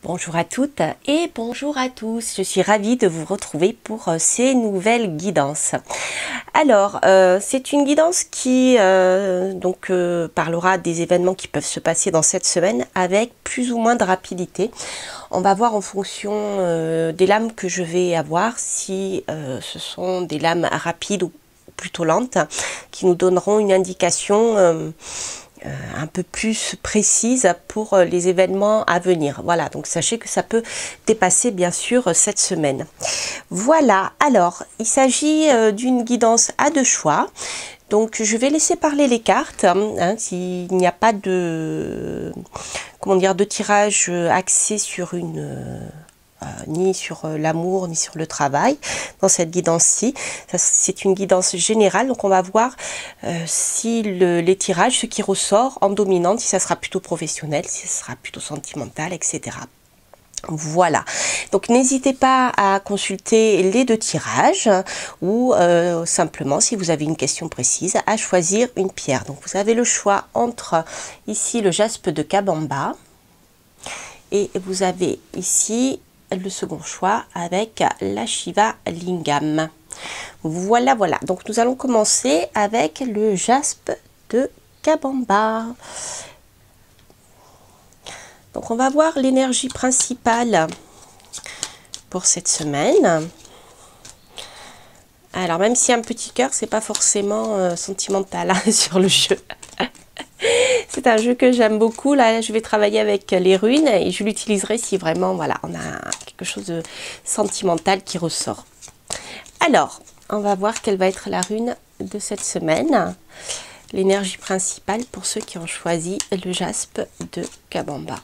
Bonjour à toutes et bonjour à tous, je suis ravie de vous retrouver pour ces nouvelles guidances. Alors, c'est une guidance qui parlera des événements qui peuvent se passer dans cette semaine avec plus ou moins de rapidité. On va voir en fonction des lames que je vais avoir si ce sont des lames rapides ou plutôt lentes qui nous donneront une indication un peu plus précise pour les événements à venir. Voilà, donc sachez que ça peut dépasser bien sûr cette semaine. Voilà, alors il s'agit d'une guidance à deux choix. Donc je vais laisser parler les cartes, s'il n'y a pas de, de tirage axé sur ni sur l'amour, ni sur le travail, dans cette guidance-ci. C'est une guidance générale, donc on va voir si les tirages, ce qui ressort en dominante, si ça sera plutôt professionnel, si ça sera plutôt sentimental, etc. Voilà, donc n'hésitez pas à consulter les deux tirages ou simplement, si vous avez une question précise, à choisir une pierre. Donc vous avez le choix entre ici le jaspe de Kabamba et vous avez ici le second choix avec la Shiva Lingam. Voilà, voilà. Donc nous allons commencer avec le jaspe de Kabamba. Donc on va voir l'énergie principale pour cette semaine. Alors même si un petit cœur, c'est pas forcément sentimental sur le jeu. C'est un jeu que j'aime beaucoup. Là, je vais travailler avec les runes et je l'utiliserai si vraiment, voilà, on a quelque chose de sentimental qui ressort. Alors, on va voir quelle va être la rune de cette semaine. L'énergie principale pour ceux qui ont choisi le jaspe de Kabamba.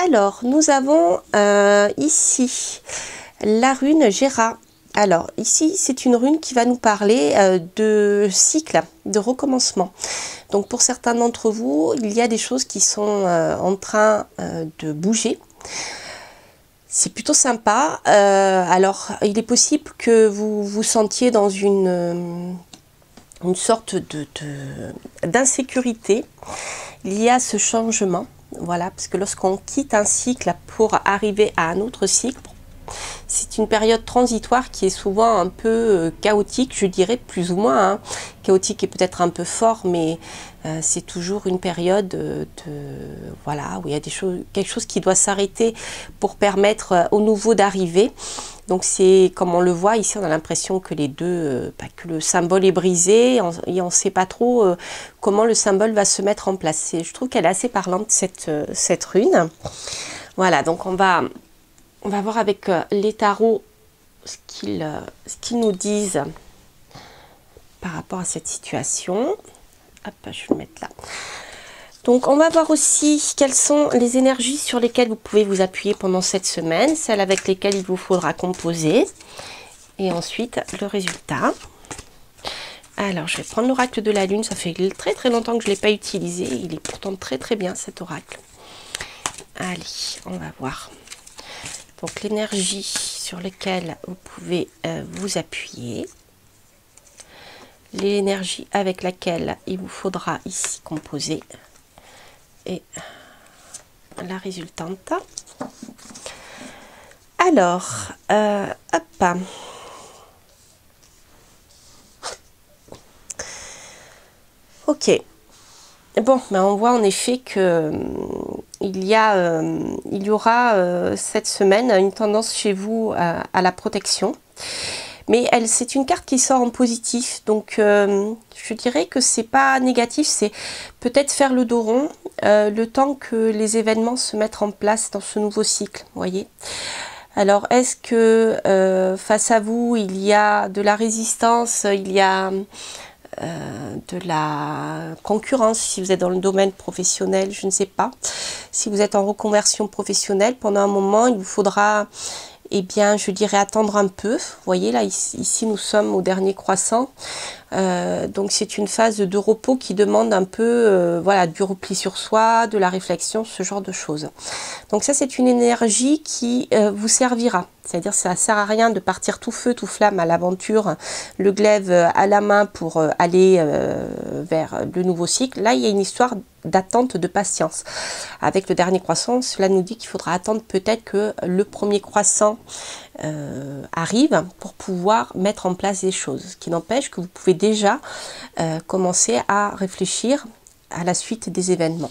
Alors, nous avons ici la rune Gera. Alors, ici, c'est une rune qui va nous parler de cycle, de recommencement. Donc, pour certains d'entre vous, il y a des choses qui sont en train de bouger. C'est plutôt sympa. Alors, il est possible que vous vous sentiez dans une sorte d'insécurité liée à ce changement. Voilà, parce que lorsqu'on quitte un cycle pour arriver à un autre cycle, c'est une période transitoire qui est souvent un peu chaotique, je dirais plus ou moins. Hein. Chaotique est peut-être un peu fort, mais c'est toujours une période voilà, où il y a quelque chose qui doit s'arrêter pour permettre au nouveau d'arriver. Donc c'est comme on le voit ici, on a l'impression que les deux, que le symbole est brisé et on ne sait pas trop comment le symbole va se mettre en place. Je trouve qu'elle est assez parlante cette rune. Voilà, donc on va voir avec les tarots ce qu'ils nous disent par rapport à cette situation. Hop, je vais le mettre là. Donc, on va voir aussi quelles sont les énergies sur lesquelles vous pouvez vous appuyer pendant cette semaine, celles avec lesquelles il vous faudra composer. Et ensuite, le résultat. Alors, je vais prendre l'oracle de la lune. Ça fait très très longtemps que je ne l'ai pas utilisé. Il est pourtant très très bien cet oracle. Allez, on va voir. Donc l'énergie sur laquelle vous pouvez vous appuyer, l'énergie avec laquelle il vous faudra ici composer et la résultante. Alors, hop. Ok. Bon, ben on voit en effet que il y aura cette semaine une tendance chez vous à la protection. Mais c'est une carte qui sort en positif. Donc, je dirais que c'est pas négatif. C'est peut-être faire le dos rond le temps que les événements se mettent en place dans ce nouveau cycle. Voyez. Alors, est-ce que face à vous, il y a de la résistance, il y a de la concurrence si vous êtes dans le domaine professionnel, je ne sais pas. Si vous êtes en reconversion professionnelle, pendant un moment, il vous faudra, eh bien, je dirais attendre un peu. Vous voyez, là, ici, nous sommes au dernier croissant. Donc c'est une phase de repos qui demande un peu voilà, du repli sur soi, de la réflexion, ce genre de choses. Donc ça c'est une énergie qui vous servira. C'est-à-dire que ça ne sert à rien de partir tout feu, tout flamme à l'aventure, le glaive à la main pour aller vers le nouveau cycle. Là, il y a une histoire d'attente, de patience. Avec le dernier croissant, cela nous dit qu'il faudra attendre peut-être que le premier croissant arrive pour pouvoir mettre en place des choses. Ce qui n'empêche que vous pouvez déjà commencer à réfléchir à la suite des événements.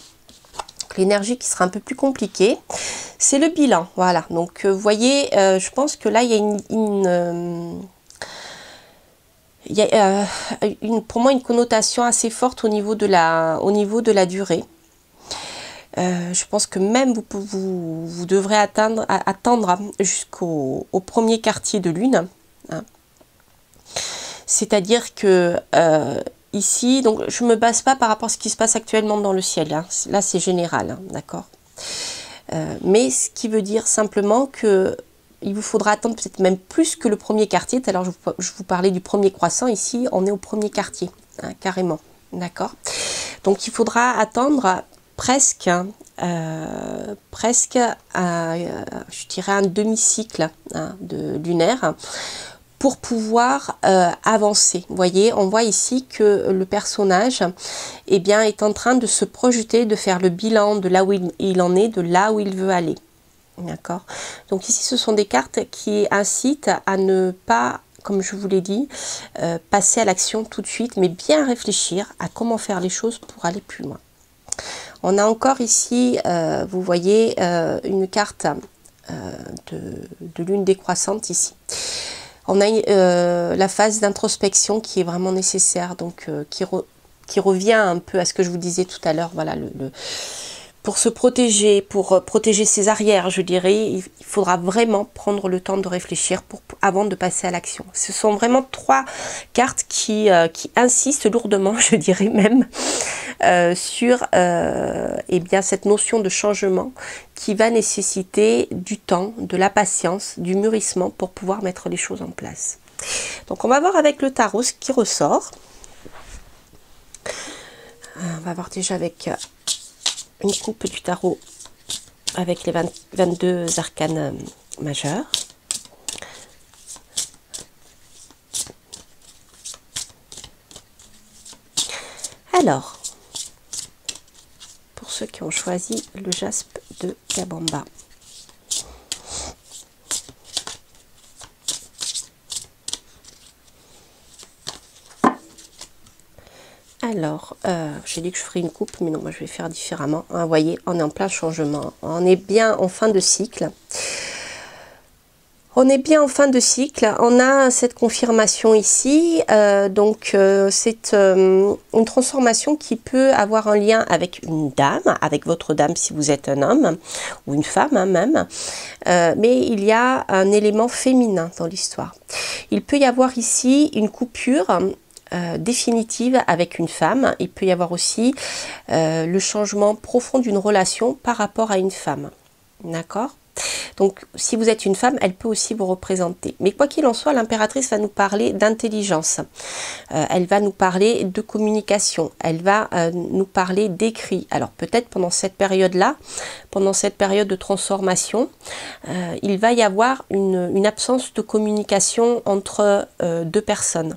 L'énergie qui sera un peu plus compliquée, c'est le bilan. Voilà, donc vous voyez, je pense que là, il y a pour moi une connotation assez forte au niveau de la durée. Je pense que même vous devrez attendre jusqu'au premier quartier de lune. Hein. C'est-à-dire que ici, donc je ne me base pas par rapport à ce qui se passe actuellement dans le ciel. Hein. Là, c'est général, hein, d'accord. Mais ce qui veut dire simplement que il vous faudra attendre peut-être même plus que le premier quartier. Alors, je vous parlais du premier croissant. Ici, on est au premier quartier, hein, carrément, d'accord. Donc, il faudra attendre presque, je dirais un demi-cycle hein, de lunaire pour pouvoir avancer. Vous voyez, on voit ici que le personnage eh bien, est en train de se projeter, de faire le bilan de là où il en est, de là où il veut aller. D'accord. Donc ici, ce sont des cartes qui incitent à ne pas, comme je vous l'ai dit, passer à l'action tout de suite, mais bien réfléchir à comment faire les choses pour aller plus loin. On a encore ici, vous voyez, une carte de lune décroissante ici. On a la phase d'introspection qui est vraiment nécessaire, donc qui revient un peu à ce que je vous disais tout à l'heure. Voilà, pour se protéger, pour protéger ses arrières, je dirais, il faudra vraiment prendre le temps de réfléchir avant de passer à l'action. Ce sont vraiment trois cartes qui insistent lourdement, je dirais même, sur eh bien, cette notion de changement qui va nécessiter du temps, de la patience, du mûrissement pour pouvoir mettre les choses en place. Donc on va voir avec le tarot ce qui ressort. On va voir déjà avec une coupe du tarot avec les 22 arcanes majeurs. Alors, pour ceux qui ont choisi le jaspe de Kabamba. Alors, j'ai dit que je ferais une coupe, mais non, moi je vais faire différemment. Vous voyez, on est en plein changement. On est bien en fin de cycle. On est bien en fin de cycle. On a cette confirmation ici. Donc, c'est une transformation qui peut avoir un lien avec une dame, avec votre dame si vous êtes un homme, ou une femme hein, même. Mais il y a un élément féminin dans l'histoire. Il peut y avoir ici une coupure définitive avec une femme. Il peut y avoir aussi le changement profond d'une relation par rapport à une femme. D'accord ? Donc, si vous êtes une femme, elle peut aussi vous représenter. Mais quoi qu'il en soit, l'impératrice va nous parler d'intelligence. Elle va nous parler de communication. Elle va nous parler d'écrit. Alors, peut-être pendant cette période-là, pendant cette période de transformation, il va y avoir une absence de communication entre deux personnes.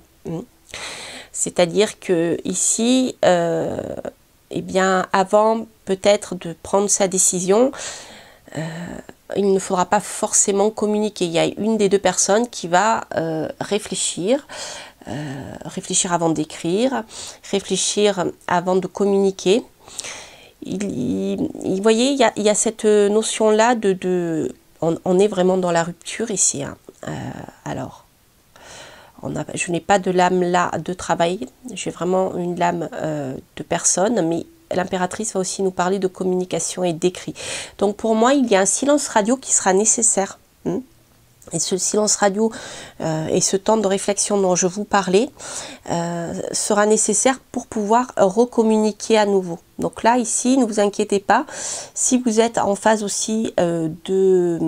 C'est-à-dire que ici, eh bien, avant peut-être de prendre sa décision, il ne faudra pas forcément communiquer. Il y a une des deux personnes qui va réfléchir avant d'écrire, réfléchir avant de communiquer. Vous voyez, il y a cette notion-là on est vraiment dans la rupture ici. Hein. Alors, je n'ai pas de lame là de travail, j'ai vraiment une lame de personne, mais l'impératrice va aussi nous parler de communication et d'écrit. Donc pour moi, il y a un silence radio qui sera nécessaire. Et ce silence radio et ce temps de réflexion dont je vous parlais sera nécessaire pour pouvoir recommuniquer à nouveau. Donc là, ici, ne vous inquiétez pas, si vous êtes en phase aussi de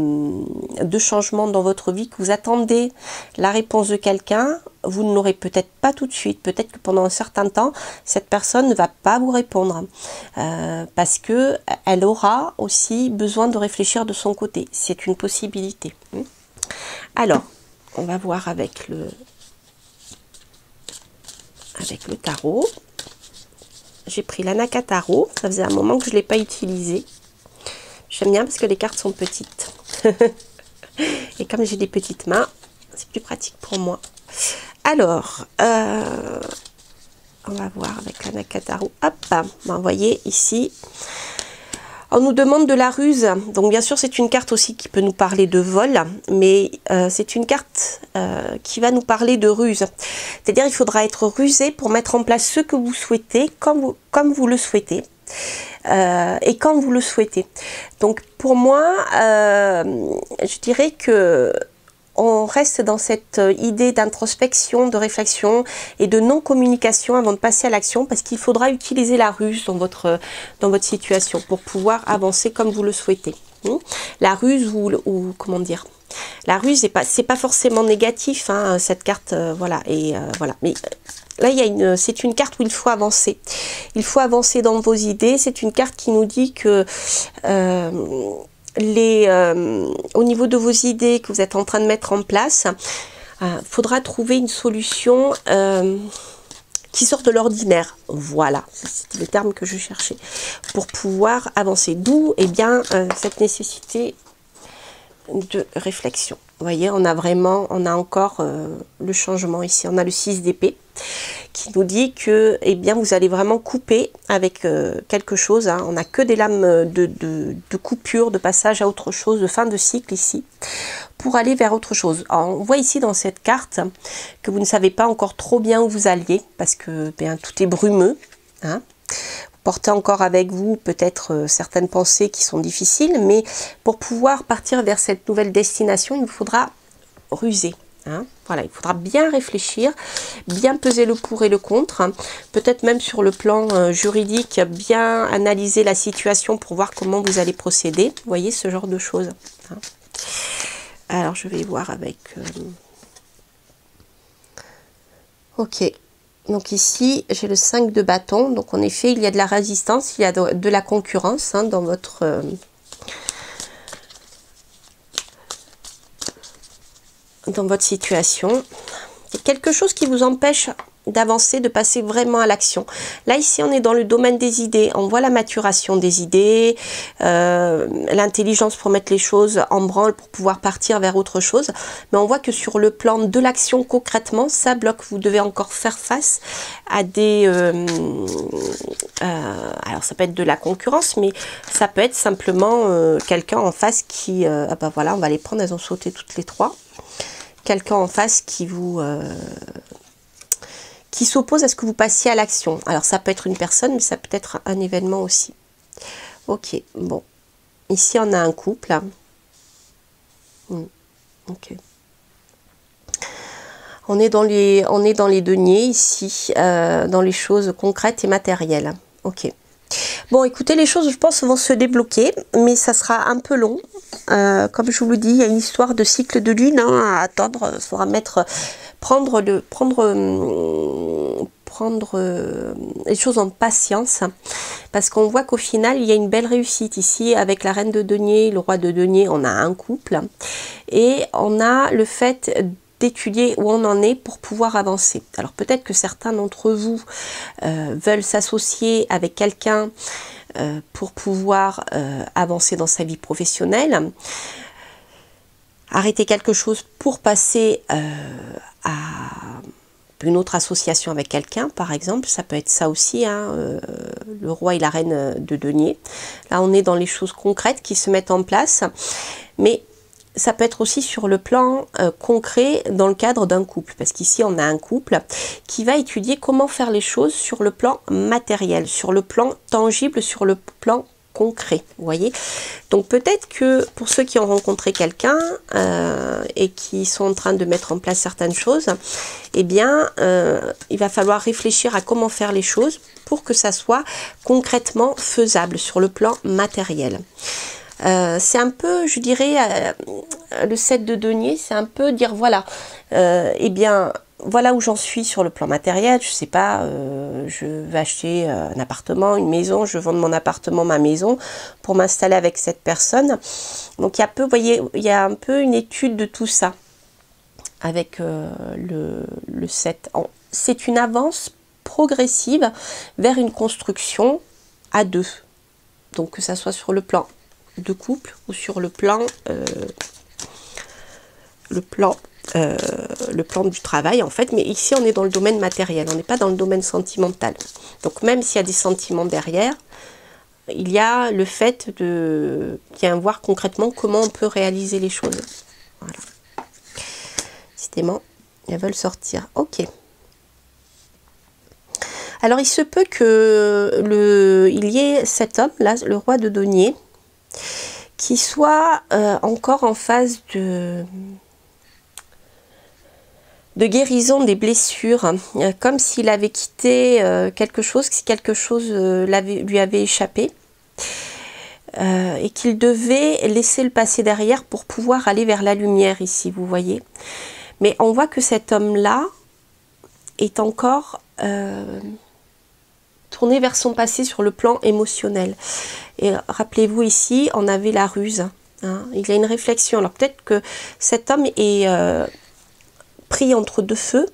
changement dans votre vie, que vous attendez la réponse de quelqu'un, vous ne l'aurez peut-être pas tout de suite. Peut-être que pendant un certain temps, cette personne ne va pas vous répondre parce qu'elle aura aussi besoin de réfléchir de son côté. C'est une possibilité. Alors, on va voir avec le tarot. J'ai pris l'Anaka Tarot. Ça faisait un moment que je ne l'ai pas utilisé. J'aime bien parce que les cartes sont petites. Et comme j'ai des petites mains, c'est plus pratique pour moi. Alors, on va voir avec l'Anaka Tarot. Hop, vous voyez ici. On nous demande de la ruse, donc bien sûr c'est une carte aussi qui peut nous parler de vol, mais c'est une carte qui va nous parler de ruse. C'est-à-dire il faudra être rusé pour mettre en place ce que vous souhaitez, comme vous le souhaitez, et quand vous le souhaitez. Donc pour moi, je dirais que on reste dans cette idée d'introspection, de réflexion et de non-communication avant de passer à l'action, parce qu'il faudra utiliser la ruse dans votre situation pour pouvoir avancer comme vous le souhaitez. La ruse ou comment dire, la ruse c'est pas forcément négatif, hein, cette carte, voilà, et voilà. Mais là, c'est une carte où il faut avancer. Il faut avancer dans vos idées. C'est une carte qui nous dit que au niveau de vos idées que vous êtes en train de mettre en place, faudra trouver une solution qui sort de l'ordinaire. Voilà, c'était le terme que je cherchais, pour pouvoir avancer. D'où cette nécessité de réflexion. Vous voyez, on a encore le changement ici. On a le 6 d'épée qui nous dit que vous allez vraiment couper avec quelque chose. Hein. On n'a que des lames de coupure, de passage à autre chose, de fin de cycle ici, pour aller vers autre chose. Alors, on voit ici dans cette carte que vous ne savez pas encore trop bien où vous alliez, parce que tout est brumeux. Hein. Portez encore avec vous peut-être certaines pensées qui sont difficiles, mais pour pouvoir partir vers cette nouvelle destination, il vous faudra ruser. Hein. Voilà, il faudra bien réfléchir, bien peser le pour et le contre, hein. Peut-être même sur le plan juridique, bien analyser la situation pour voir comment vous allez procéder. Vous voyez, ce genre de choses. Hein. Alors, je vais voir avec... Ok. Donc ici, j'ai le 5 de bâton. Donc en effet, il y a de la résistance, il y a de la concurrence, hein, dans votre situation. Il y a quelque chose qui vous empêche d'avancer, de passer vraiment à l'action. Là, ici, on est dans le domaine des idées. On voit la maturation des idées, l'intelligence pour mettre les choses en branle, pour pouvoir partir vers autre chose. Mais on voit que sur le plan de l'action, concrètement, ça bloque. Vous devez encore faire face à des... alors, ça peut être de la concurrence, mais ça peut être simplement quelqu'un en face qui... voilà, on va les prendre, elles ont sauté toutes les trois. Quelqu'un en face qui vous... qui s'oppose à ce que vous passiez à l'action. Alors ça peut être une personne, mais ça peut être un événement aussi. Ok, bon. Ici on a un couple. Ok. On est dans les deniers ici, dans les choses concrètes et matérielles. Ok. Bon, écoutez, les choses, je pense, vont se débloquer, mais ça sera un peu long. Comme je vous le dis, il y a une histoire de cycle de lune, hein, à attendre. Il faudra prendre les choses en patience, parce qu'on voit qu'au final, il y a une belle réussite ici avec la reine de denier, le roi de denier. On a un couple et on a le fait d'étudier où on en est pour pouvoir avancer. Alors peut-être que certains d'entre vous veulent s'associer avec quelqu'un pour pouvoir avancer dans sa vie professionnelle, arrêter quelque chose pour passer à une autre association avec quelqu'un, par exemple. Ça peut être ça aussi, hein, le roi et la reine de denier. Là, on est dans les choses concrètes qui se mettent en place, mais ça peut être aussi sur le plan concret dans le cadre d'un couple, parce qu'ici on a un couple qui va étudier comment faire les choses sur le plan matériel, sur le plan tangible, sur le plan concret, vous voyez. Donc peut-être que pour ceux qui ont rencontré quelqu'un et qui sont en train de mettre en place certaines choses, eh bien, il va falloir réfléchir à comment faire les choses pour que ça soit concrètement faisable sur le plan matériel. C'est un peu, je dirais, le 7 de denier, c'est un peu dire, voilà, eh bien, voilà où j'en suis sur le plan matériel. Je sais pas, je vais acheter un appartement, une maison, je vends mon appartement, ma maison, pour m'installer avec cette personne. Donc il y a peu, vous voyez, il y a un peu une étude de tout ça avec le 7. C'est une avance progressive vers une construction à deux. Donc que ça soit sur le plan de couple ou sur le plan du travail en fait, mais ici on est dans le domaine matériel, on n'est pas dans le domaine sentimental. Donc même s'il y a des sentiments derrière, il y a le fait de bien voir concrètement comment on peut réaliser les choses. Voilà. Décidément, elles veulent sortir. Ok. Alors il se peut que il y ait cet homme là, le roi de denier, qui soit encore en phase de guérison des blessures, comme s'il avait quitté quelque chose, si quelque chose lui avait échappé, et qu'il devait laisser le passé derrière pour pouvoir aller vers la lumière ici, vous voyez. Mais on voit que cet homme-là est encore tourné vers son passé sur le plan émotionnel. Et rappelez-vous ici, on avait la ruse. Hein, il y a une réflexion. Alors peut-être que cet homme est pris entre deux feux,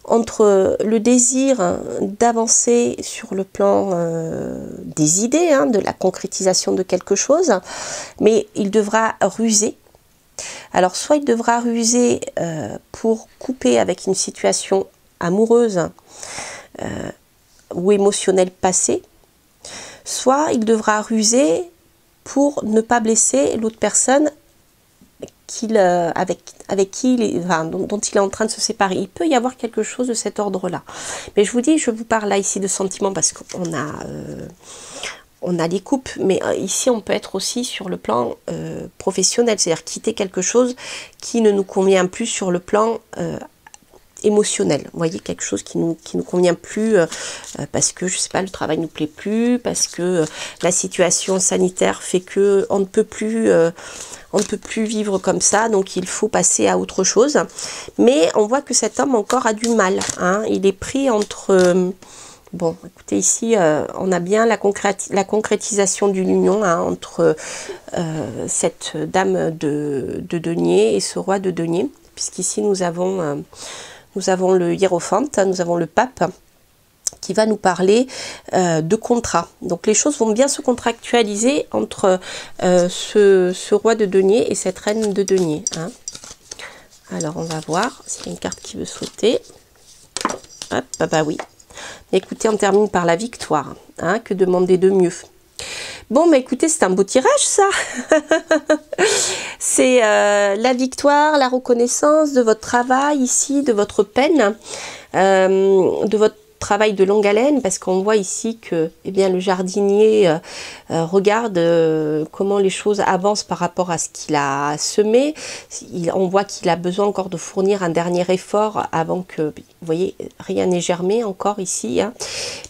entre le désir d'avancer sur le plan des idées, hein, de la concrétisation de quelque chose, mais il devra ruser. Alors soit il devra ruser pour couper avec une situation amoureuse ou émotionnelle passée, soit il devra ruser pour ne pas blesser l'autre personne avec qui dont il est en train de se séparer. Il peut y avoir quelque chose de cet ordre-là. Mais je vous dis, je vous parle là ici de sentiments parce qu'on a les coupes, mais ici on peut être aussi sur le plan professionnel, c'est-à-dire quitter quelque chose qui ne nous convient plus sur le plan émotionnel. Vous voyez, quelque chose qui nous convient plus parce que, je sais pas, le travail nous plaît plus, parce que la situation sanitaire fait que on ne peut plus vivre comme ça, donc il faut passer à autre chose. Mais on voit que cet homme encore a du mal, hein. Il est pris entre... bon, écoutez, ici, on a bien la concrétisation d'une union, hein, entre cette dame de denier et ce roi de denier, puisqu'ici nous avons le hiérophante, nous avons le pape, qui va nous parler de contrat. Donc les choses vont bien se contractualiser entre ce roi de denier et cette reine de denier. Hein. Alors on va voir s'il y a une carte qui veut sauter. Hop, bah oui. Écoutez, on termine par la victoire. Hein, que demander de mieux? Bon, bah écoutez, c'est un beau tirage, ça. C'est la victoire, la reconnaissance de votre travail ici, de votre peine, de votre travail de longue haleine, parce qu'on voit ici que eh bien, le jardinier regarde comment les choses avancent par rapport à ce qu'il a semé. On voit qu'il a besoin encore de fournir un dernier effort avant que, vous voyez, rien n'est germé encore ici. Hein.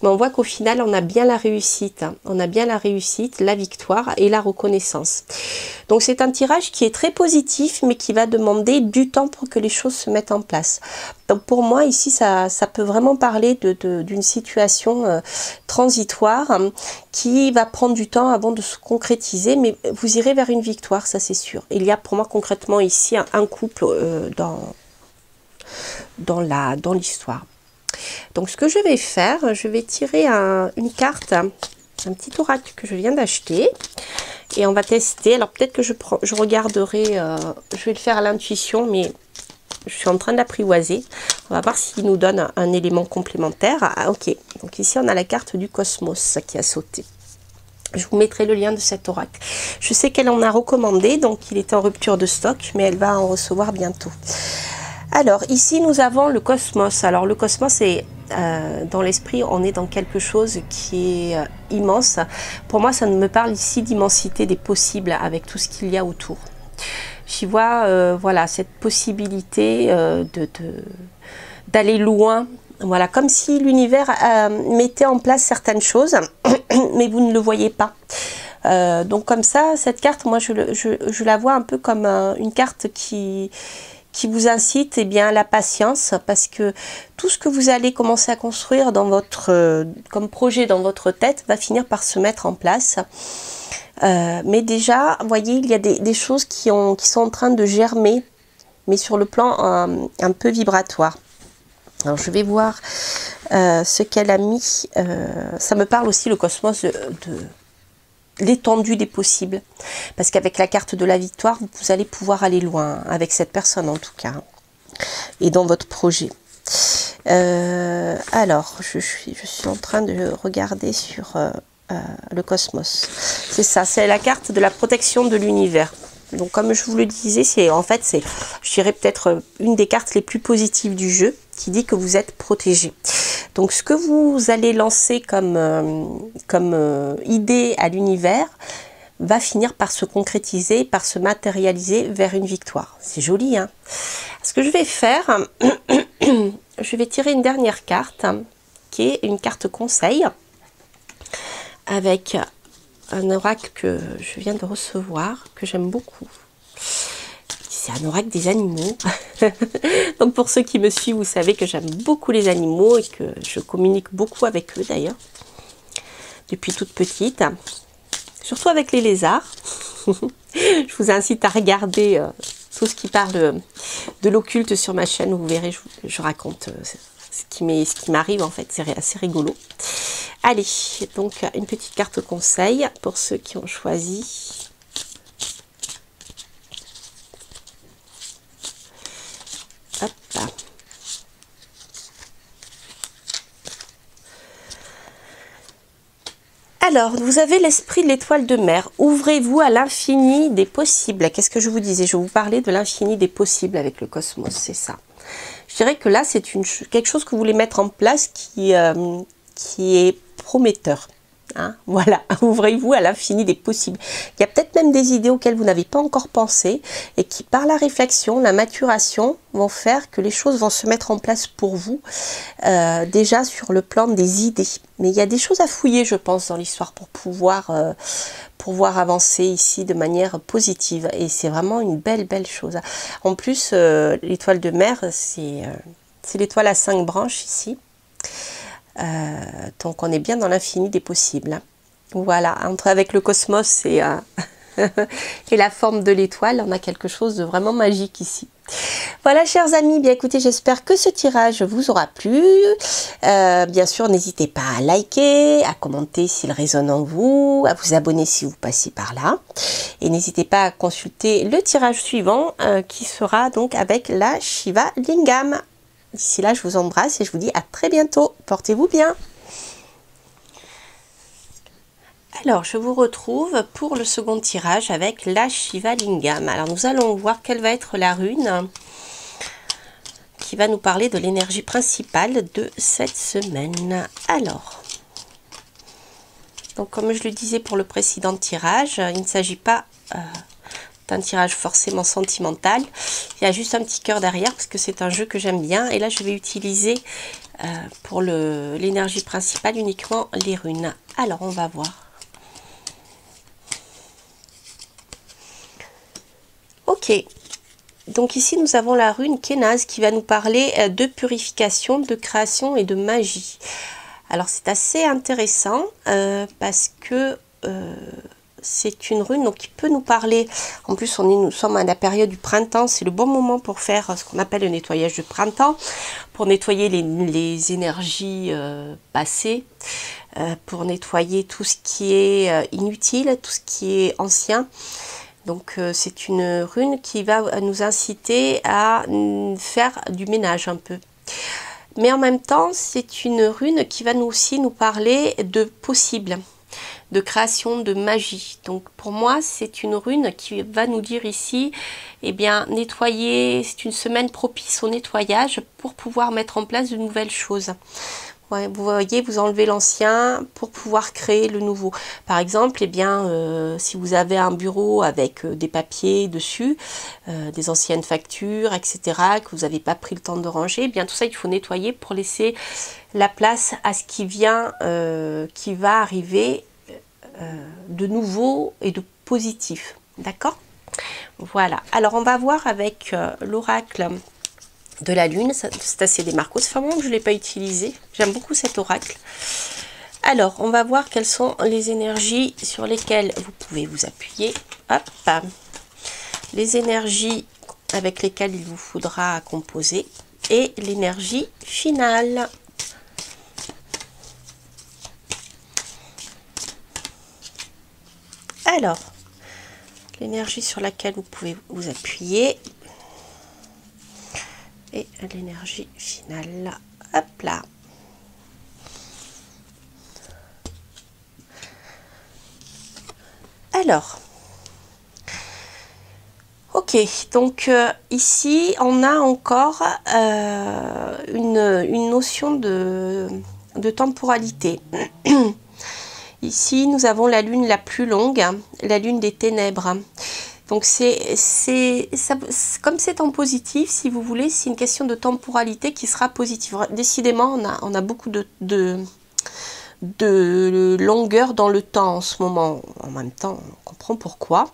Mais on voit qu'au final, on a bien la réussite. Hein. On a bien la réussite, la victoire et la reconnaissance. Donc c'est un tirage qui est très positif, mais qui va demander du temps pour que les choses se mettent en place. Donc pour moi, ici, ça peut vraiment parler d'une situation transitoire qui va prendre du temps avant de se concrétiser, mais vous irez vers une victoire, ça c'est sûr. Il y a pour moi concrètement ici un couple dans l'histoire. Donc ce que je vais faire, je vais tirer une carte, un petit oracle que je viens d'acheter, et on va tester. Alors peut-être que je regarderai, je vais le faire à l'intuition, mais je suis en train de l'apprivoiser. On va voir s'il nous donne un élément complémentaire. Ah, ok, donc ici on a la carte du cosmos qui a sauté. Je vous mettrai le lien de cet oracle. Je sais qu'elle en a recommandé, donc il est en rupture de stock, mais elle va en recevoir bientôt. Alors ici nous avons le cosmos. Alors le cosmos, c'est dans l'esprit, on est dans quelque chose qui est immense. Pour moi, ça me parle ici d'immensité des possibles avec tout ce qu'il y a autour. J'y vois voilà, cette possibilité d'aller loin. Voilà, comme si l'univers mettait en place certaines choses, mais vous ne le voyez pas. Donc comme ça, cette carte, moi je la vois un peu comme une carte qui vous incite à la patience, parce que tout ce que vous allez commencer à construire dans votre, comme projet dans votre tête va finir par se mettre en place. Mais déjà, vous voyez, il y a des choses qui sont en train de germer, mais sur le plan un peu vibratoire. Alors je vais voir ce qu'elle a mis. Ça me parle aussi, le cosmos, de l'étendue des possibles. Parce qu'avec la carte de la victoire, vous allez pouvoir aller loin, avec cette personne en tout cas. Et dans votre projet. Alors, je suis en train de regarder sur le cosmos. C'est ça, c'est la carte de la protection de l'univers. Donc comme je vous le disais, c'est je dirais peut-être une des cartes les plus positives du jeu, qui dit que vous êtes protégé. Donc ce que vous allez lancer comme idée à l'univers va finir par se concrétiser, par se matérialiser vers une victoire. C'est joli, hein? Ce que je vais faire, je vais tirer une dernière carte, qui est une carte conseil, avec un oracle que je viens de recevoir, que j'aime beaucoup. C'est un oracle des animaux. Donc pour ceux qui me suivent, vous savez que j'aime beaucoup les animaux et que je communique beaucoup avec eux d'ailleurs, depuis toute petite. Surtout avec les lézards. Je vous incite à regarder tout ce qui parle de l'occulte sur ma chaîne, où vous verrez, je raconte ce qui m'arrive en fait, c'est assez rigolo. Allez, donc une petite carte conseil pour ceux qui ont choisi. Hop là. Alors, vous avez l'esprit de l'étoile de mer. Ouvrez-vous à l'infini des possibles. Qu'est-ce que je vous disais? Je vous parlais de l'infini des possibles avec le cosmos, c'est ça. Je dirais que là, c'est quelque chose que vous voulez mettre en place qui est prometteur. Hein, voilà, ouvrez-vous à l'infini des possibles. Il y a peut-être même des idées auxquelles vous n'avez pas encore pensé et qui, par la réflexion, la maturation, vont faire que les choses vont se mettre en place pour vous, déjà sur le plan des idées. Mais il y a des choses à fouiller, je pense, dans l'histoire pour pouvoir avancer ici de manière positive. Et c'est vraiment une belle chose. En plus, l'étoile de mer, c'est l'étoile à 5 branches ici. Donc on est bien dans l'infini des possibles. Voilà, avec le cosmos et la forme de l'étoile, on a quelque chose de vraiment magique ici. Voilà, chers amis, bien écoutez, j'espère que ce tirage vous aura plu. Bien sûr, n'hésitez pas à liker, à commenter s'il résonne en vous, à vous abonner si vous passez par là. Et n'hésitez pas à consulter le tirage suivant qui sera donc avec la Shiva Lingam. D'ici là, je vous embrasse et je vous dis à très bientôt. Portez-vous bien. Alors, je vous retrouve pour le second tirage avec la Shiva Lingam. Alors, nous allons voir quelle va être la rune qui va nous parler de l'énergie principale de cette semaine. Alors, donc comme je le disais pour le précédent tirage, il ne s'agit pas d'un tirage forcément sentimental. Il y a juste un petit cœur derrière parce que c'est un jeu que j'aime bien. Et là, je vais utiliser pour l'énergie principale uniquement les runes. Alors, on va voir. Ok. Donc ici, nous avons la rune Kenaz qui va nous parler de purification, de création et de magie. Alors, c'est assez intéressant parce que c'est une rune donc, qui peut nous parler. En plus, nous sommes à la période du printemps. C'est le bon moment pour faire ce qu'on appelle le nettoyage de printemps, pour nettoyer les énergies passées, pour nettoyer tout ce qui est inutile, tout ce qui est ancien. Donc, c'est une rune qui va nous inciter à faire du ménage un peu. Mais en même temps, c'est une rune qui va aussi nous parler de possible. de création de magie. Donc pour moi, c'est une rune qui va nous dire ici, eh bien, nettoyer, c'est une semaine propice au nettoyage pour pouvoir mettre en place de nouvelles choses. Ouais, vous voyez, vous enlevez l'ancien pour pouvoir créer le nouveau. Par exemple, eh bien, si vous avez un bureau avec des papiers dessus, des anciennes factures, etc., que vous n'avez pas pris le temps de ranger, eh bien tout ça, il faut nettoyer pour laisser la place à ce qui vient, qui va arriver de nouveau et de positif. D'accord? Voilà. Alors, on va voir avec l'oracle de la lune, c'est assez démarquant, ça fait un moment que je ne l'ai pas utilisé, j'aime beaucoup cet oracle. Alors, on va voir quelles sont les énergies sur lesquelles vous pouvez vous appuyer. Hop, les énergies avec lesquelles il vous faudra composer et l'énergie finale. Alors, l'énergie sur laquelle vous pouvez vous appuyer et l'énergie finale. Hop là. Alors, ok, donc ici on a encore une notion de temporalité. Ici nous avons la lune la plus longue, la lune des ténèbres. Donc comme c'est en positif, si vous voulez, c'est une question de temporalité qui sera positive. Décidément, on a beaucoup de longueur dans le temps en ce moment. En même temps, on comprend pourquoi.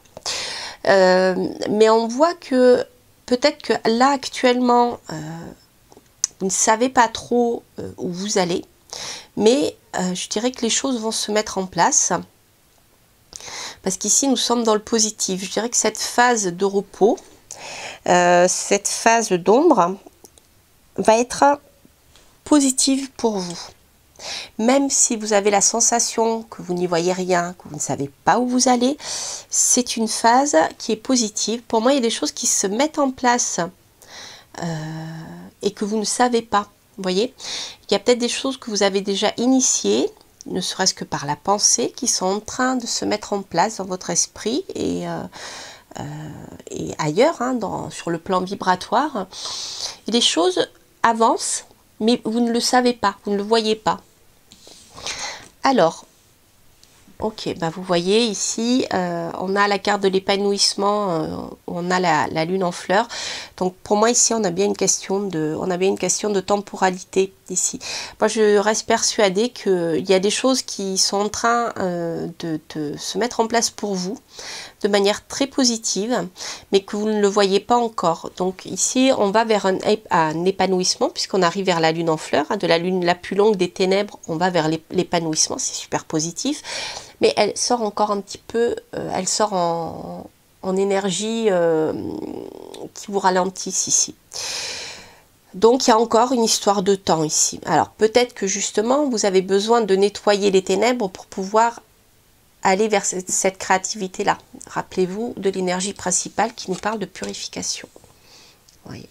Mais on voit que peut-être que là, actuellement, vous ne savez pas trop où vous allez. Mais je dirais que les choses vont se mettre en place. Parce qu'ici, nous sommes dans le positif. Je dirais que cette phase de repos, cette phase d'ombre, va être positive pour vous. Même si vous avez la sensation que vous n'y voyez rien, que vous ne savez pas où vous allez, c'est une phase qui est positive. Pour moi, il y a des choses qui se mettent en place et que vous ne savez pas. Vous voyez, il y a peut-être des choses que vous avez déjà initiées, ne serait-ce que par la pensée, qui sont en train de se mettre en place dans votre esprit et ailleurs, hein, sur le plan vibratoire. Et les choses avancent, mais vous ne le savez pas, vous ne le voyez pas. Alors, ok, bah vous voyez ici, on a la carte de l'épanouissement, on a la lune en fleurs. Donc pour moi ici, on a bien une question de temporalité ici. Moi, je reste persuadée qu'il y a des choses qui sont en train de se mettre en place pour vous de manière très positive, mais que vous ne le voyez pas encore. Donc ici, on va vers un épanouissement, puisqu'on arrive vers la lune en fleurs, hein, de la lune la plus longue des ténèbres, on va vers l'épanouissement, c'est super positif. Mais elle sort encore un petit peu, elle sort en énergie qui vous ralentisse ici. Donc il y a encore une histoire de temps ici. Alors peut-être que justement vous avez besoin de nettoyer les ténèbres pour pouvoir aller vers cette créativité-là. Rappelez-vous de l'énergie principale qui nous parle de purification. Vous voyez.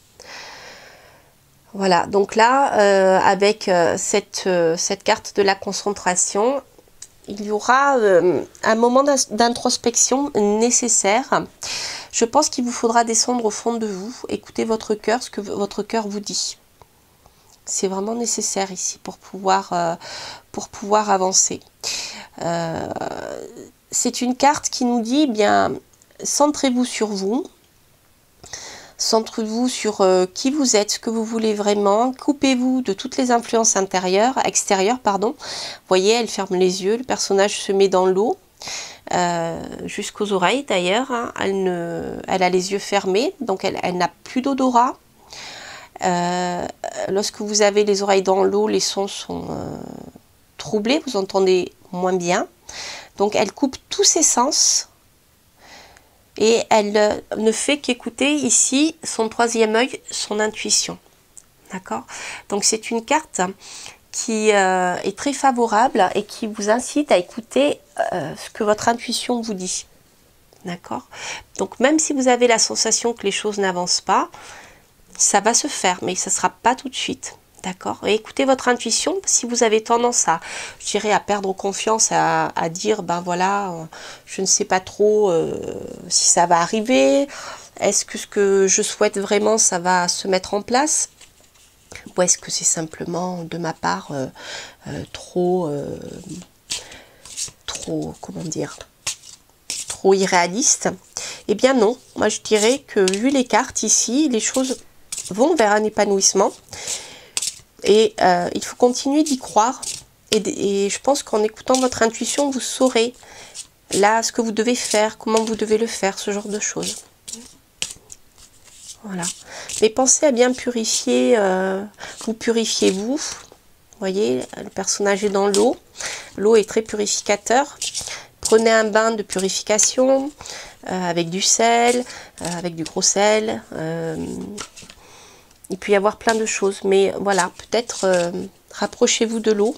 Voilà, donc là, avec cette carte de la concentration, il y aura un moment d'introspection nécessaire. Je pense qu'il vous faudra descendre au fond de vous, écouter votre cœur, ce que votre cœur vous dit. C'est vraiment nécessaire ici pour pouvoir avancer. C'est une carte qui nous dit, bien, centrez-vous sur vous. Centrez-vous sur qui vous êtes, ce que vous voulez vraiment. Coupez-vous de toutes les influences extérieures, pardon. Vous voyez, elle ferme les yeux, le personnage se met dans l'eau, jusqu'aux oreilles d'ailleurs. Hein. Elle a les yeux fermés, donc elle n'a plus d'odorat. Lorsque vous avez les oreilles dans l'eau, les sons sont troublés, vous entendez moins bien. Donc elle coupe tous ses sens. Et elle ne fait qu'écouter ici son troisième œil, son intuition. D'accord? Donc c'est une carte qui est très favorable et qui vous incite à écouter ce que votre intuition vous dit. D'accord? Donc même si vous avez la sensation que les choses n'avancent pas, ça va se faire, mais ça ne sera pas tout de suite. D'accord? Et écoutez votre intuition. Si vous avez tendance à, je dirais, à perdre confiance, à dire, ben voilà, je ne sais pas trop si ça va arriver. Est-ce que ce que je souhaite vraiment, ça va se mettre en place? Ou est-ce que c'est simplement de ma part trop, comment dire, trop irréaliste? Eh bien non, moi je dirais que vu les cartes ici, les choses vont vers un épanouissement. Et il faut continuer d'y croire. Et je pense qu'en écoutant votre intuition, vous saurez là ce que vous devez faire, comment vous devez le faire, ce genre de choses. Voilà. Mais pensez à bien purifier, vous purifiez vous. Vous voyez, le personnage est dans l'eau. L'eau est très purificateur. Prenez un bain de purification avec du sel, avec du gros sel. Il peut y avoir plein de choses, mais voilà, peut-être rapprochez-vous de l'eau.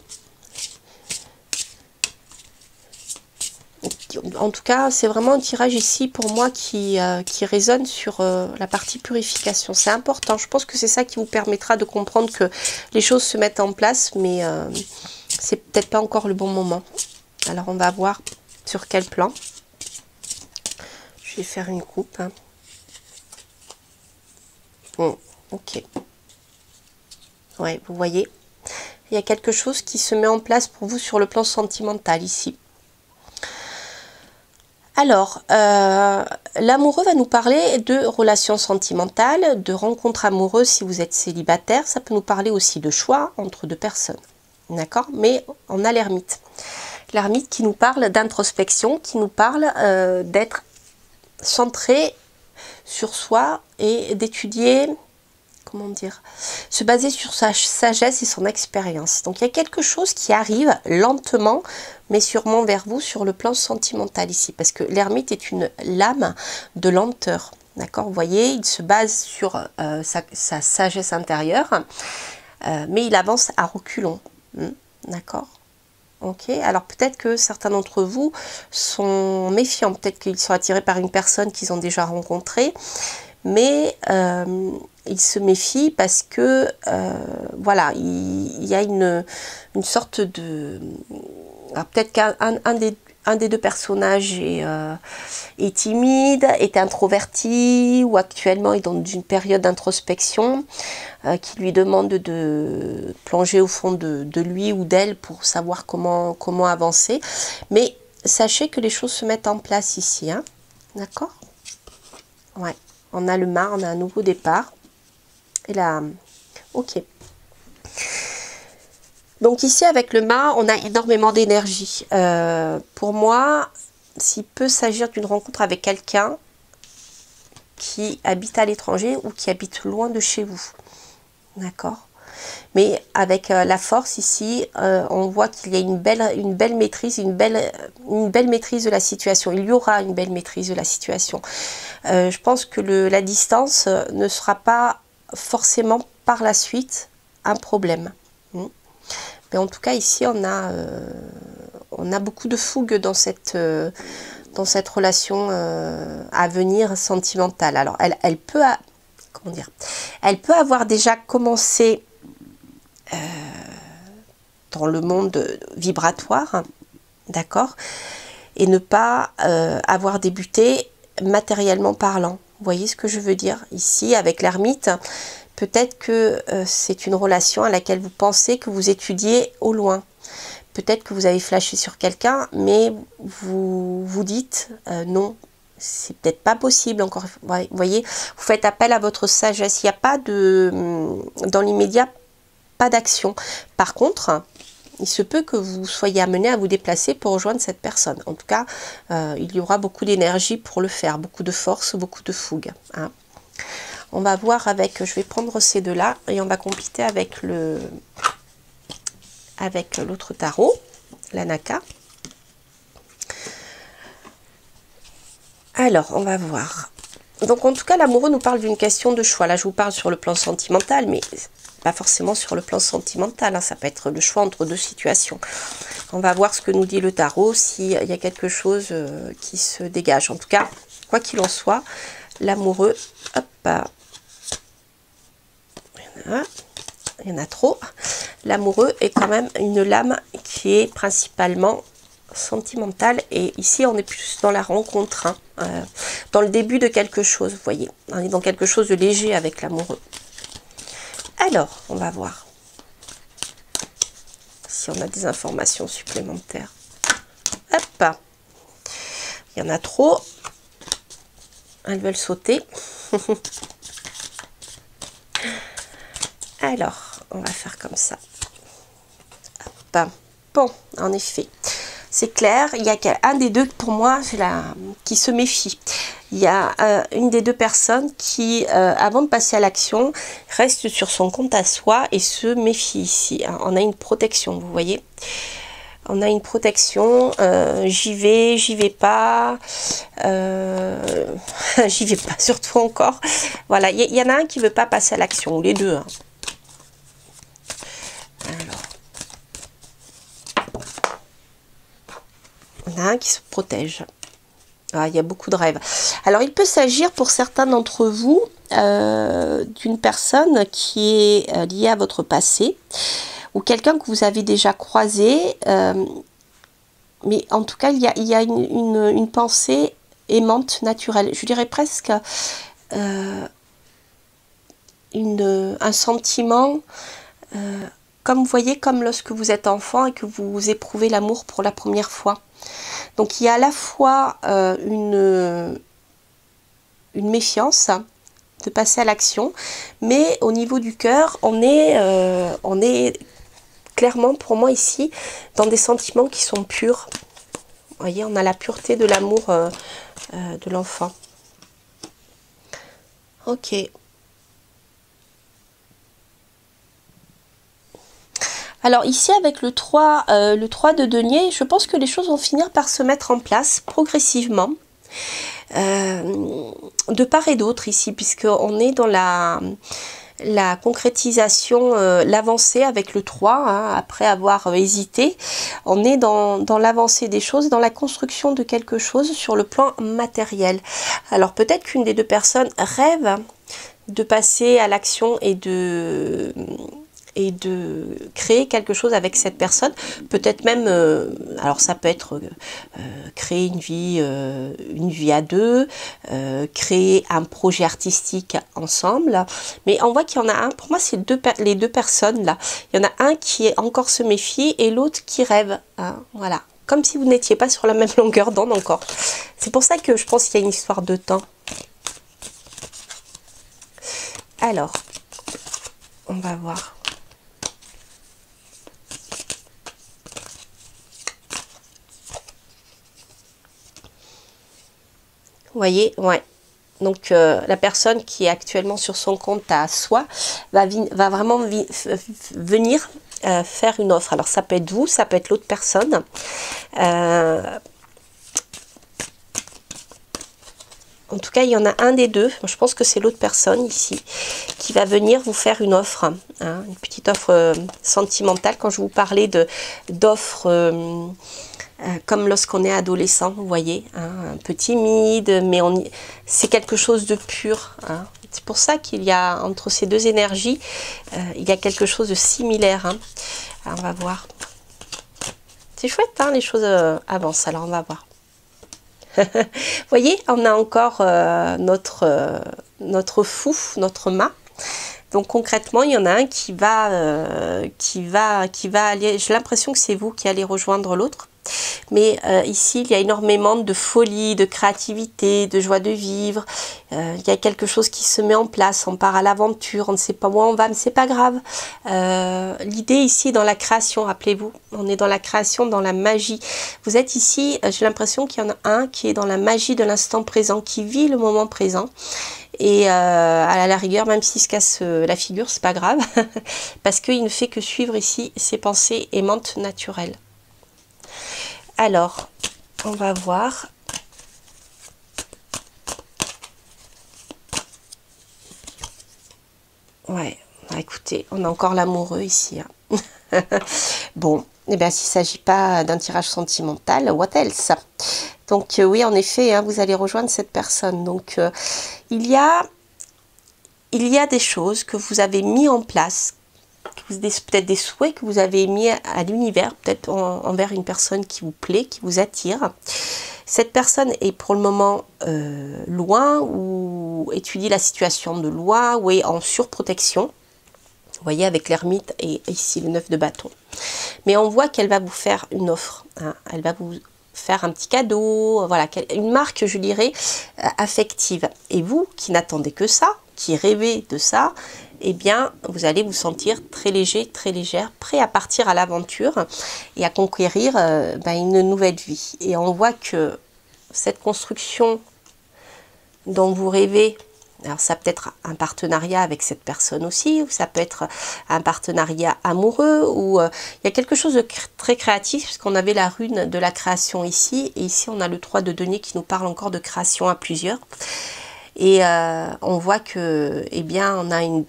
En tout cas, c'est vraiment un tirage ici pour moi qui résonne sur la partie purification. C'est important, je pense que c'est ça qui vous permettra de comprendre que les choses se mettent en place, mais c'est peut-être pas encore le bon moment. Alors on va voir sur quel plan. Je vais faire une coupe. Hein. Bon, ok. Ouais, vous voyez, il y a quelque chose qui se met en place pour vous sur le plan sentimental ici. Alors, l'amoureux va nous parler de relations sentimentales, de rencontres amoureuses si vous êtes célibataire. Ça peut nous parler aussi de choix entre deux personnes. D'accord? Mais on a l'ermite. L'ermite qui nous parle d'introspection, qui nous parle d'être centré sur soi et d'étudier, comment dire, se baser sur sa sagesse et son expérience. Donc il y a quelque chose qui arrive lentement, mais sûrement vers vous sur le plan sentimental ici, parce que l'ermite est une lame de lenteur. D'accord? Vous voyez, il se base sur sa sagesse intérieure, mais il avance à reculons. D'accord? Ok, alors peut-être que certains d'entre vous sont méfiants, peut-être qu'ils sont attirés par une personne qu'ils ont déjà rencontrée, mais ils se méfient parce que voilà, il y a une sorte de... Peut-être qu'un des deux personnages est timide, est introverti, ou actuellement est dans une période d'introspection qui lui demande de plonger au fond de lui ou d'elle pour savoir comment avancer. Mais sachez que les choses se mettent en place ici, hein, d'accord? Ouais, on a le mât, on a un nouveau départ. Et là, ok. Donc ici, avec le mât, on a énormément d'énergie. Pour moi, s'il peut s'agir d'une rencontre avec quelqu'un qui habite à l'étranger ou qui habite loin de chez vous. D'accord? Mais avec la force ici, on voit qu'il y a une belle maîtrise, une belle maîtrise de la situation. Il y aura une belle maîtrise de la situation. Je pense que la distance ne sera pas forcément par la suite un problème. Mais en tout cas ici on a beaucoup de fougue dans cette relation à venir sentimentale. Alors elle peut comment dire, elle peut avoir déjà commencé dans le monde vibratoire, d'accord, et ne pas avoir débuté matériellement parlant. Vous voyez ce que je veux dire ici avec l'ermite? Peut-être que c'est une relation à laquelle vous pensez que vous étudiez au loin. Peut-être que vous avez flashé sur quelqu'un, mais vous vous dites non, c'est peut-être pas possible encore. Vous voyez, vous faites appel à votre sagesse. Il n'y a pas dans l'immédiat, pas d'action. Par contre, il se peut que vous soyez amené à vous déplacer pour rejoindre cette personne. En tout cas, il y aura beaucoup d'énergie pour le faire, beaucoup de force, beaucoup de fougue. Hein. On va voir avec, je vais prendre ces deux-là et on va compléter avec l'autre tarot, l'Anaka. Alors, on va voir. Donc, en tout cas, l'amoureux nous parle d'une question de choix. Là, je vous parle sur le plan sentimental, mais pas forcément sur le plan sentimental. Hein. Ça peut être le choix entre deux situations. On va voir ce que nous dit le tarot, s'il y a quelque chose qui se dégage. En tout cas, quoi qu'il en soit, l'amoureux, hop, voilà, il y en a trop. L'amoureux est quand même une lame qui est principalement sentimentale. Et ici, on est plus dans la rencontre, hein, dans le début de quelque chose, vous voyez. On est dans quelque chose de léger avec l'amoureux. Alors, on va voir si on a des informations supplémentaires. Hop! Il y en a trop. Elles veulent sauter. Alors, on va faire comme ça. Hop. Bon, en effet, c'est clair. Il y a un des deux, pour moi, qui se méfie. Il y a une des deux personnes qui, avant de passer à l'action, reste sur son compte à soi et se méfie ici. On a une protection, vous voyez. On a une protection, j'y vais pas, j'y vais pas surtout encore. Voilà, il y en a un qui veut pas passer à l'action, ou les deux. Hein. Alors, on a un qui se protège. Ah, il y a beaucoup de rêves. Alors, il peut s'agir pour certains d'entre vous d'une personne qui est liée à votre passé ou quelqu'un que vous avez déjà croisé. Mais en tout cas, il y a une pensée aimante, naturelle. Je dirais presque un sentiment, comme vous voyez, comme lorsque vous êtes enfant et que vous éprouvez l'amour pour la première fois. Donc il y a à la fois une méfiance de passer à l'action, mais au niveau du cœur, on est clairement pour moi ici dans des sentiments qui sont purs. Vous voyez, on a la pureté de l'amour de l'enfant. Ok. Alors ici avec le 3 de denier, je pense que les choses vont finir par se mettre en place progressivement. De part et d'autre ici, puisqu'on est dans la concrétisation, l'avancée avec le 3, hein, après avoir hésité. On est dans l'avancée des choses, dans la construction de quelque chose sur le plan matériel. Alors peut-être qu'une des deux personnes rêve de passer à l'action et de créer quelque chose avec cette personne, peut-être même, alors ça peut être créer une vie à deux, créer un projet artistique ensemble, mais on voit qu'il y en a un, pour moi c'est les deux personnes là, il y en a un qui est encore se méfie et l'autre qui rêve, hein, voilà, comme si vous n'étiez pas sur la même longueur d'onde encore. C'est pour ça que je pense qu'il y a une histoire de temps. Alors, on va voir. Vous voyez, ouais. Donc la personne qui est actuellement sur son compte à soi va vraiment venir faire une offre. Alors ça peut être vous, ça peut être l'autre personne. En tout cas, il y en a un des deux. Je pense que c'est l'autre personne ici qui va venir vous faire une offre, hein, une petite offre sentimentale. Quand je vous parlais d'offres comme lorsqu'on est adolescent, vous voyez, hein, un peu timide, mais c'est quelque chose de pur. Hein. C'est pour ça qu'il y a entre ces deux énergies, il y a quelque chose de similaire. Hein. Alors, on va voir. C'est chouette, hein, les choses avancent. Alors on va voir. Vous voyez, on a encore notre fou, notre mât. Donc concrètement, il y en a un qui va aller. J'ai l'impression que c'est vous qui allez rejoindre l'autre. Mais ici, il y a énormément de folie, de créativité, de joie de vivre. Il y a quelque chose qui se met en place. On part à l'aventure, on ne sait pas où on va, mais c'est pas grave. L'idée ici est dans la création, rappelez-vous. On est dans la création, dans la magie. Vous êtes ici, j'ai l'impression qu'il y en a un qui est dans la magie de l'instant présent, qui vit le moment présent. Et à la rigueur, même s'il se casse la figure, c'est pas grave. Parce qu'il ne fait que suivre ici ses pensées aimantes naturelles. Alors, on va voir. Ouais, écoutez, on a encore l'amoureux ici. Hein. Bon, eh bien, s'il ne s'agit pas d'un tirage sentimental, what else? Donc, oui, en effet, hein, vous allez rejoindre cette personne. Donc, il y a des choses que vous avez mis en place peut-être des souhaits que vous avez mis à l'univers, peut-être envers une personne qui vous plaît, qui vous attire. Cette personne est pour le moment loin ou étudie la situation de loin ou est en surprotection. Vous voyez, avec l'ermite et ici le 9 de bâton. Mais on voit qu'elle va vous faire une offre. Hein. Elle va vous faire un petit cadeau, voilà, une marque, je dirais, affective. Et vous, qui n'attendez que ça, qui rêvez de ça, eh bien, vous allez vous sentir très léger, très légère, prêt à partir à l'aventure et à conquérir une nouvelle vie. Et on voit que cette construction dont vous rêvez, alors ça peut être un partenariat avec cette personne aussi, ou ça peut être un partenariat amoureux, ou il y a quelque chose de très créatif, puisqu'on avait la rune de la création ici, et ici on a le 3 de denier qui nous parle encore de création à plusieurs. Et on voit que, eh bien, on a une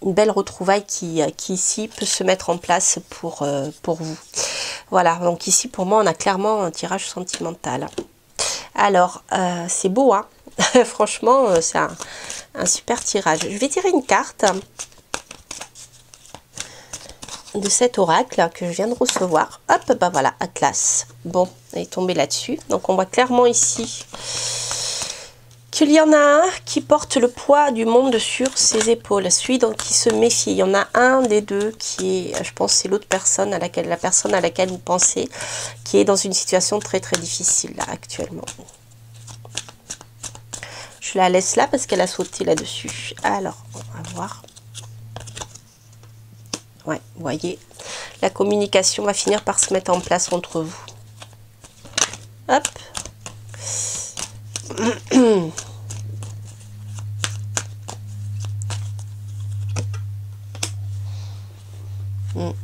belle retrouvaille qui ici peut se mettre en place pour vous. Voilà, donc ici pour moi on a clairement un tirage sentimental. Alors, c'est beau, hein. Franchement, c'est un super tirage. Je vais tirer une carte de cet oracle que je viens de recevoir. Hop, bah voilà, Atlas. Bon, elle est tombée là-dessus. Donc, on voit clairement ici qu'il y en a un qui porte le poids du monde sur ses épaules. Celui donc qui se méfie. Il y en a un des deux qui est, je pense, c'est l'autre personne la personne à laquelle vous pensez, qui est dans une situation très très difficile là actuellement. Je la laisse là parce qu'elle a sauté là-dessus. Alors, on va voir. Ouais, vous voyez, la communication va finir par se mettre en place entre vous. Hop.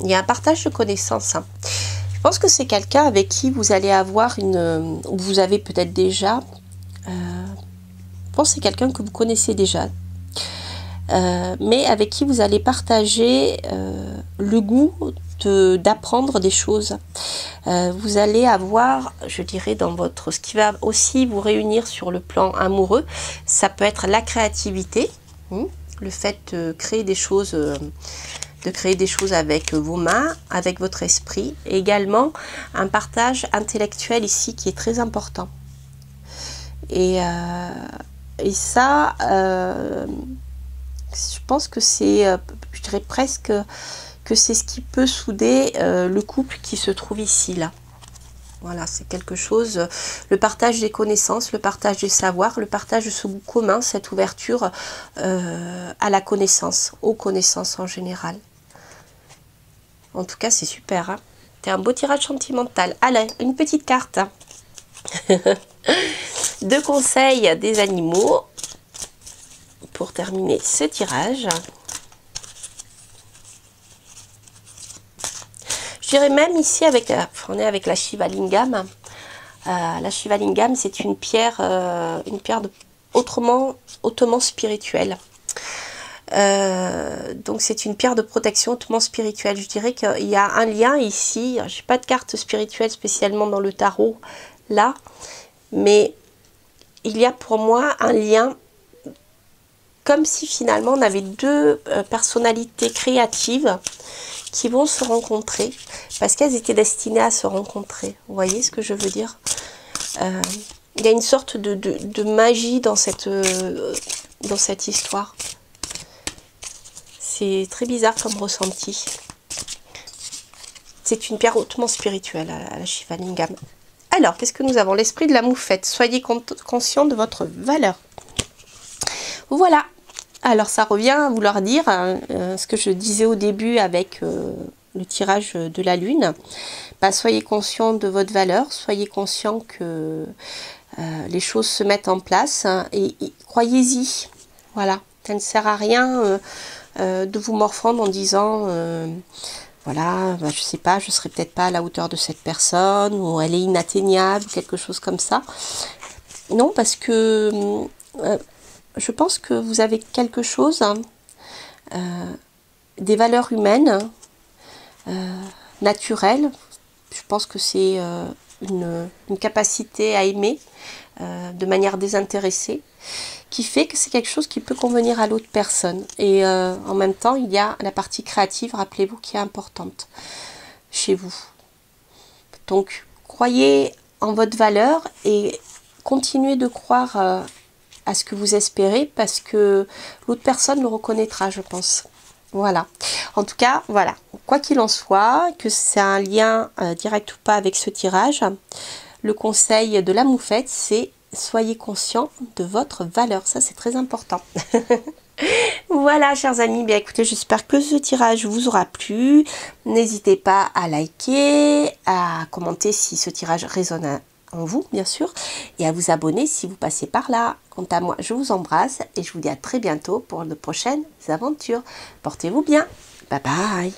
Il y a un partage de connaissances. Hein. Je pense que c'est quelqu'un avec qui vous allez avoir ou vous avez peut-être déjà... je pense que c'est quelqu'un que vous connaissez déjà. Mais avec qui vous allez partager le goût d'apprendre des choses. Vous allez avoir, je dirais, ce qui va aussi vous réunir sur le plan amoureux, ça peut être la créativité, le fait de créer des choses, avec vos mains, avec votre esprit, et également un partage intellectuel ici qui est très important. Et ça, je pense que c'est, je dirais presque que c'est ce qui peut souder le couple qui se trouve ici, là. Voilà, c'est quelque chose, le partage des connaissances, le partage des savoirs, le partage de ce goût commun, cette ouverture à la connaissance, aux connaissances en général. En tout cas, c'est super. Hein. C'est un beau tirage sentimental. Allez, une petite carte. Hein. Deux conseils des animaux pour terminer ce tirage. Je dirais même ici, on est avec la Shivalingam. La Shivalingam, c'est une pierre hautement spirituelle. Donc c'est une pierre de protection hautement spirituelle. Je dirais qu'il y a un lien ici. Je n'ai pas de carte spirituelle spécialement dans le tarot là, mais il y a pour moi un lien comme si finalement on avait deux personnalités créatives qui vont se rencontrer parce qu'elles étaient destinées à se rencontrer. Vous voyez ce que je veux dire? Il y a une sorte de magie dans cette histoire. C'est très bizarre comme ressenti. C'est une pierre hautement spirituelle à la Shivalingam. Alors, qu'est-ce que nous avons? L'esprit de la moufette. Soyez conscient de votre valeur. Voilà. Alors, ça revient à vouloir dire ce que je disais au début avec le tirage de la lune. Bah, soyez conscient de votre valeur. Soyez conscient que les choses se mettent en place. Hein, et croyez-y. Voilà. Ça ne sert à rien de vous morfondre en disant voilà, bah, je sais pas, je serai peut-être pas à la hauteur de cette personne, ou elle est inatteignable, ou quelque chose comme ça. Non, parce que je pense que vous avez quelque chose, des valeurs humaines, naturelles. Je pense que c'est une capacité à aimer de manière désintéressée, qui fait que c'est quelque chose qui peut convenir à l'autre personne. Et en même temps, il y a la partie créative, rappelez-vous, qui est importante chez vous. Donc, croyez en votre valeur et continuez de croire à ce que vous espérez, parce que l'autre personne le reconnaîtra, je pense. Voilà. En tout cas, voilà. Quoi qu'il en soit, que c'est un lien direct ou pas avec ce tirage, le conseil de la moufette, c'est soyez conscient de votre valeur. Ça, c'est très important. Voilà, chers amis, bien écoutez, j'espère que ce tirage vous aura plu. N'hésitez pas à liker, à commenter si ce tirage résonne en vous, bien sûr, et à vous abonner si vous passez par là. Quant à moi, je vous embrasse et je vous dis à très bientôt pour de prochaines aventures. Portez-vous bien. Bye bye.